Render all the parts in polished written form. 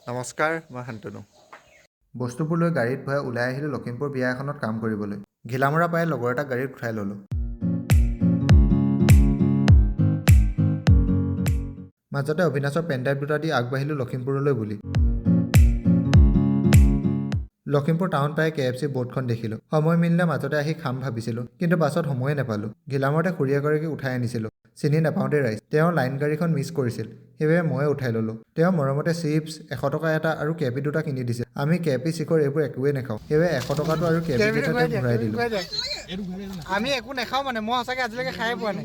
নমস্কাৰ, মই শান্তনু। বস্তুবোৰ লৈ গাড়ীত ভৰাই ওলাই আহিলোঁ লখিমপুৰ বিয়া এখনত কাম কৰিবলৈ। ঘিলামৰা পাই লগৰ এটা গাড়ীত উঠাই ল'লোঁ। মাজতে অবিনাশৰ পেনড্ৰাইভ দুটা দি আগবাঢ়িলোঁ লখিমপুৰলৈ বুলি। লখিমপুৰ টাউন পাই KFC বৰ্ডখন দেখিলোঁ। সময় মিলিলে মাজতে আহি খাম ভাবিছিলোঁ, কিন্তু বাছত সময়ে নাপালোঁ। ঘিলামৰতে খুৰীয়েগৰাকীক উঠাই আনিছিলোঁ। চিনি নাপাওঁতে ৰাইজ। তেওঁ লাইন গাড়ীখন মিছ কৰিছিল, সেইবাবে ময়ে উঠাই ল'লোঁ। তেওঁ মৰমতে চিপছ 100 টকা এটা আৰু কেপি দুটা কিনি দিছিল। আমি কেপি চিকৰ এইবোৰ একোৱেই নাখাওঁ, সেইবাবে 100 টকাটো আৰু কেপি কেইটা ঘূৰাই দিলোঁ। আমি একো নাখাওঁ মানে, মই সঁচাকৈ আজিলৈকে খাই পোৱা নাই।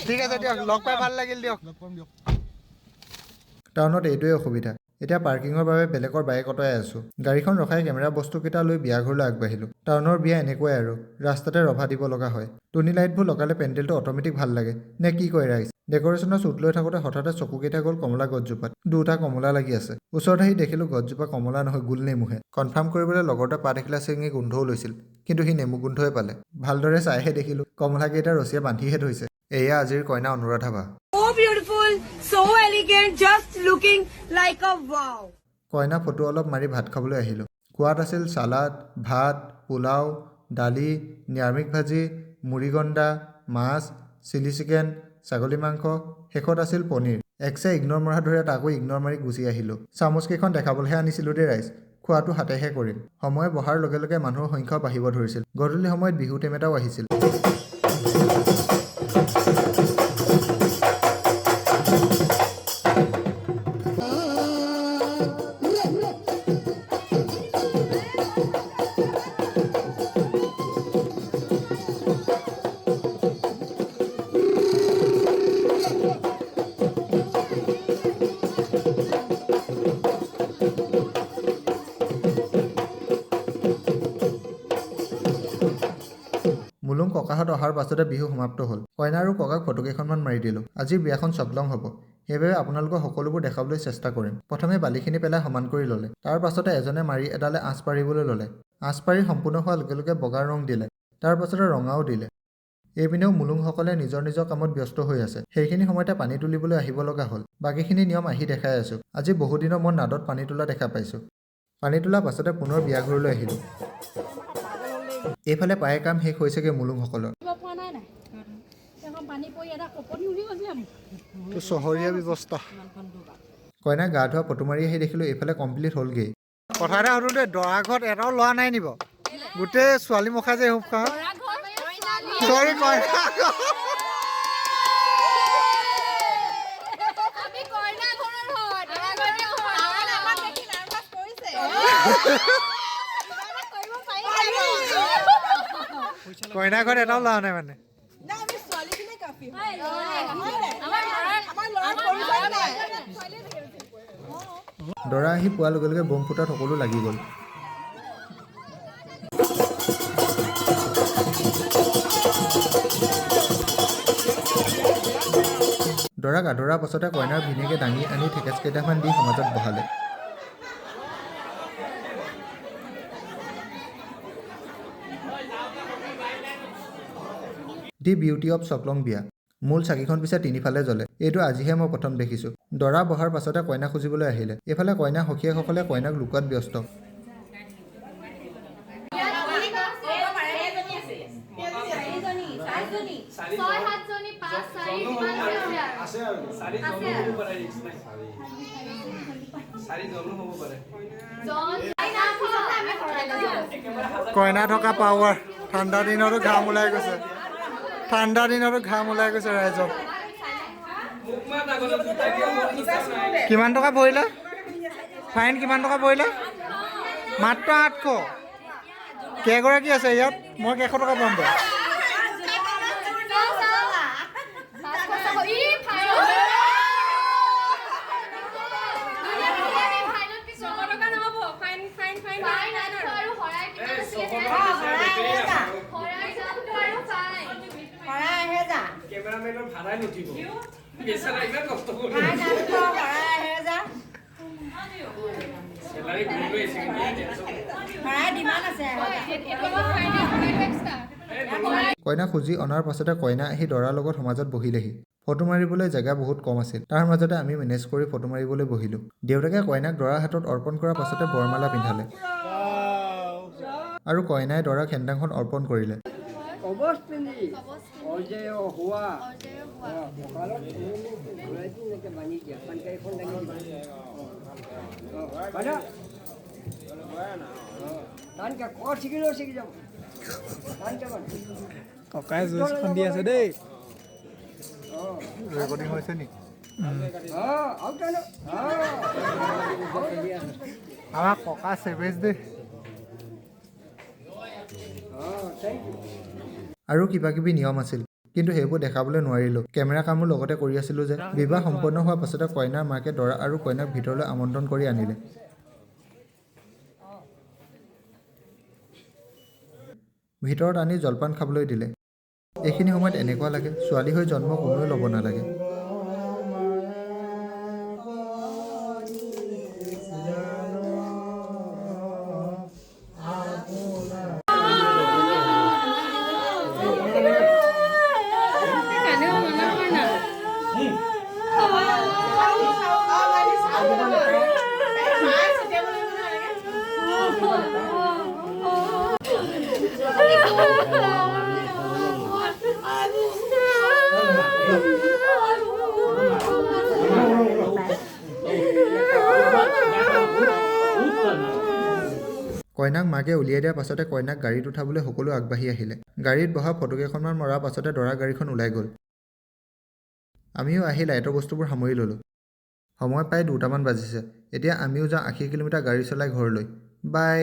ঠিক আছে দিয়ক, লগ পাই ভাল লাগিল দিয়ক। টাউনত এইটোৱে অসুবিধা। এতিয়া পাৰ্কিঙৰ বাবে বেলেগৰ বাইক অঁতৰাই আছোঁ। গাড়ীখন ৰখাই কেমেৰা বস্তুকেইটা লৈ বিয়া ঘৰলৈ আগবাঢ়িলোঁ। টাউনৰ বিয়া এনেকুৱাই আৰু, ৰাস্তাতে ৰভা দিব লগা হয়। টুনি লাইটবোৰ লগালে পেণ্ডেলটো অট'মেটিক ভাল লাগে, নে কি কয় ৰাইজ? ডেক'ৰেশ্যনৰ শ্বুট লৈ থাকোঁতে হঠাতে চকুকেইটা গ'ল কমলা গছজোপাত। দুটা কমলা লাগি আছে। ওচৰত আহি দেখিলোঁ গছজোপা কমলা নহয়, গোল নেমুহে। কনফাৰ্ম কৰিবলৈ লগৰটোৱে পাত এখিলা ছিঙি গোন্ধও লৈছিল, কিন্তু সি নেমু গোন্ধই পালে। ভালদৰে চাইহে দেখিলোঁ কমলাকেইটা ৰছীয়ে বান্ধিহে থৈছে। এয়া আজিৰ কইনা অনুৰাধা বা। So beautiful, so elegant, just looking like a wow. কইনা ফটো অলপ মাৰি ভাত খাবলৈ আহিলোঁ। খোৱাত আছিল চালাড, ভাত, পোলাও, দালি, নিৰামিষ ভাজি, মুড়িগণ্ডা, মাছ, চিলি চিকেন, ছাগলী মাংস, শেষত আছিল পনীৰ। একছে ইগন'ৰ মৰাৰ দৰে তাকো ইগন'ৰ মাৰি গুচি আহিলোঁ। চামুচকেইখন দেখাবলৈহে আনিছিলোঁ দেই ৰাইজ, খোৱাটো হাতেহে কৰিম। সময় বহাৰ লগে লগে মানুহৰ সংখ্যাও বাঢ়িব ধৰিছিল। গধূলি সময়ত বিহু টিম এটাও আহিছিল। মুলুং ককাহঁত অহাৰ পাছতে বিহু সমাপ্ত হ'ল। কইনা আৰু ককাক ফটোকেইখনমান মাৰি দিলোঁ। আজিৰ বিয়াখন চকলং হ'ব, সেইবাবে আপোনালোকক সকলোবোৰ দেখাবলৈ চেষ্টা কৰিম। প্ৰথমে বালিখিনি পেলাই সমান কৰি ল'লে। তাৰ পাছতে এজনে মাৰি এডালে আঁচ পাৰিবলৈ ল'লে। আঁচ পাৰি সম্পূৰ্ণ হোৱাৰ লগে লগে বগা ৰং দিলে, তাৰ পাছতে ৰঙাও দিলে। এইপিনেও মুলুংসকলে নিজৰ নিজৰ কামত ব্যস্ত হৈ আছে। সেইখিনি সময়তে পানী তুলিবলৈ আহিব লগা হ'ল। বাকীখিনি নিয়ম আহি দেখাই আছোঁ। আজি বহুদিনৰ মূৰত নাদত পানী তোলা দেখা পাইছোঁ। পানী তোলাৰ পাছতে পুনৰ বিয়া ঘৰলৈ আহিলোঁ। এইফালে প্ৰায় কাম শেষ হৈছেগৈ মুলুংসকলৰ। চহৰীয়া ব্যৱস্থা। কইনাক গা ধোৱা ফটো মাৰি আহি দেখিলোঁ এইফালে কমপ্লিট হ'লগৈ। কথা এটা সুধো দেই, দৰা ঘৰত এটাও লোৱা নাই নিব? গোটেই ছোৱালী মুখা যে চৰি কইনা কইনা ঘৰত এটাও লোৱা নাই মানে। দৰা আহি পোৱাৰ লগে লগে বম ফুটাত সকলো লাগি গ'ল। দৰাক আদৰাৰ পাছতে কইনাৰ ভিনীয়েকে দাঙি আনি থেকেচ কেইটামান দি সমাজত বহালে। দি বিউটি অৱ চকলং বিয়া। মূল চাকিখন পিছে তিনিফালে জ্বলে। এইটো আজিহে মই প্ৰথম দেখিছোঁ। দৰা বহাৰ পাছতে কইনা খুজিবলৈ আহিলে। এইফালে কইনা সখীয়েকসকলে কইনাক লুকুৱাত ব্যস্ত। কইনা থকা পাৱাৰ। ঠাণ্ডা দিনতো ঘাম ওলাই গৈছে, ঠাণ্ডা দিনতো ঘাম ওলাই গৈছে ৰাইজক। কিমান টকা ভৰিলে? ফাইন কিমান টকা ভৰিলে? মাত্ৰ 800। কেইগৰাকী আছে ইয়াত? মই কেইশ টকা পাম বাৰু? কইনা খুজি অনাৰ পাছতে কইনা আহি দৰাৰ লগত সমাজত বহিলেহি। ফটো মাৰিবলৈ জেগা বহুত কম আছিল। তাৰ মাজতে আমি মেনেজ কৰি ফটো মাৰিবলৈ বহিলোঁ। দেউতাকে কইনাক দৰাৰ হাতত অৰ্পণ কৰাৰ পাছতে বৰমালা পিন্ধালে আৰু কইনাই দৰাক সেন্দাংখন অৰ্পণ কৰিলে। ককাই জুচ খুন্দি আছে দেই। ৰেকৰ্ডিং হৈছে নি? আমাৰ ককা চেভেজ দেই। আৰু কিবা কিবি নিয়ম আছিল, কিন্তু সেইবোৰ দেখাবলৈ নোৱাৰিলোঁ। কেমেৰা কামো লগতে কৰি আছিলোঁ যে। বিবাহ সম্পন্ন হোৱাৰ পাছতে কইনাৰ মাকে দৰা আৰু কইনাক ভিতৰলৈ আমন্ত্ৰণ কৰি আনিলে। ভিতৰত আনি জলপান খাবলৈ দিলে। এইখিনি সময়ত এনেকুৱা লাগে ছোৱালী হৈ জন্ম কোনেও ল'ব নালাগে। কইনাক মাকে উলিয়াই দিয়াৰ পাছতে কইনাক গাড়ীত উঠাবলৈ সকলো আগবাঢ়ি আহিলে। গাড়ীত বহা ফটোকেইখনমান মৰাৰ পাছতে দৰা গাড়ীখন ওলাই গ'ল। আমিও আহি লাইটৰ বস্তুবোৰ সামৰি ল'লোঁ। সময় প্ৰায় 2টামান বাজিছে। এতিয়া আমিও যাওঁ 80 কিলোমিটাৰ গাড়ী চলাই ঘৰলৈ। বাই।